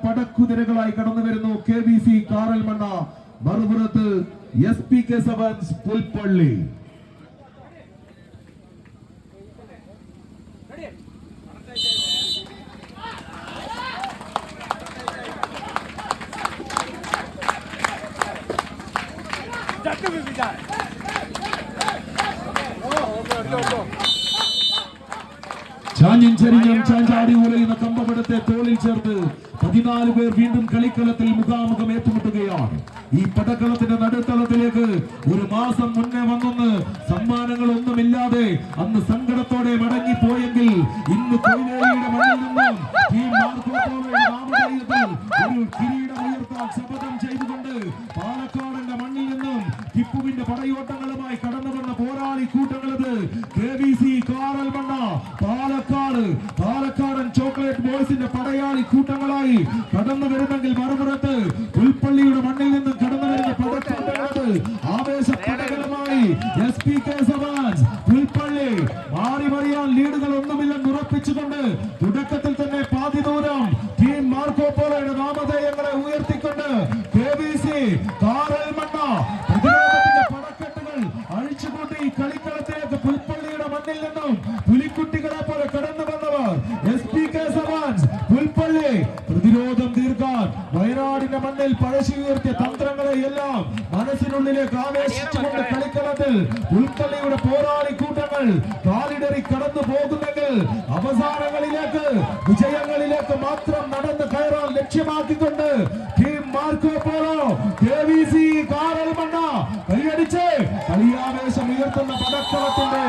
പടക്കുതിരകളായി കടന്നു വരുന്നു KVC കാറൽമണ്ണ, മറുപുറത്ത് SPK സെവൻസ് പുൽപ്പള്ളി. ചാഞ്ഞും ചരിഞ്ഞും ചാഞ്ചാടി ഉലയുന്ന കമ്പപടത്തെ തോളിൽ ചേർത്ത് 14 പേർ വീണ്ടും കളിക്കളത്തിൽ മുഖാമുഖം ഏറ്റുമുട്ടുകയാണ്. ഈ പടക്കളത്തിന്റെ നടുത്തളത്തിലേക്ക് ഒരു മാസം മുന്നേ വന്നൊന്ന് സമ്മാനങ്ങളൊന്നുമില്ലാതെ അന്ന് സങ്കടത്തോടെ മടങ്ങിപ്പോയെങ്കിൽ ഇന്ന് കൊയിലേരിയുടെ മണ്ണിൽ നിന്നും ടീം മാർക്കോപ്പോളയുടെ നാമധേയത്തിൽ ഒരു കിരീടം ഉയർത്താൻ ശപഥം ചെയ്തുകൊണ്ട് പാലക്കാടിന്റെ മണ്ണിൽ നിന്നും ടിപ്പുവിന്റെ പടയോട്ടങ്ങളുമായി കടന്നു വന്ന പോരാളി കൂട്ടങ്ങളത് KVC കാറൽമണ്ണ, പാലക്കാടൻ ചോക്ലേറ്റ് ബോയ്സിന്റെ പടയാളി കൂട്ടങ്ങളായി കടന്നു വരുന്നെങ്കിൽ മറുപുറത്ത് പുൽപ്പള്ളിയുടെ മണ്ണിൽ നിന്നും കടന്നു വരുന്ന പടക്കൂട്ടങ്ങളത് ആവേശ പടകളുമായി SPK സെവൻസ് പുൽപ്പള്ളി മാറി മറിയാൻ ലീഡുകൾ ഒന്നുമില്ലെന്ന് ഉറപ്പിച്ചുകൊണ്ട് തുടക്കത്തിൽ തന്നെ പാതി ദൂരം ടീം മാർക്കോപ്പോളയുടെ നാമധേയങ്ങളെ ഉയർത്തിക്കൊണ്ട് KVC കാറൽമണ്ണ പ്രതിരോധത്തിന്റെ പടക്കെട്ടുകൾ അഴിച്ചുകൊണ്ട് ഈ കളിക്കളത്തിലേക്ക് പുൽപ്പള്ളിയുടെ മണ്ണിൽ നിന്നും പുലിക്കുട്ടികളെ പോലെ കടന്നു വന്നവർ SPK സെവൻസ് പുൽപ്പള്ളി പ്രതിരോധം തീർക്കാൻ വയനാടിന്റെ മണ്ണിൽ പഴശ്ശി ഉയർത്തിയ തന്ത്രങ്ങളെ എല്ലാം മനസ്സിനുള്ളിലേക്ക് ആവേശിച്ചുകൊണ്ട് കളിക്കളത്തിൽ പുൽപ്പള്ളിയുടെ പോരാളി കൂട്ടങ്ങൾ കാലിടറി കടന്നു പോകുന്നെങ്കിൽ അവസാനങ്ങളിലേക്ക് വിജയങ്ങളിലേക്ക് മാത്രം നടന്ന് കയറാൻ ലക്ഷ്യമാക്കിക്കൊണ്ട് ടീം മാർക്കോപ്പോളോ KVC കാറൽമണ്ണ കൈയടിച്ച് കളിയാവേശം ഉയർത്തുന്ന പടക്കളത്തിന്റെ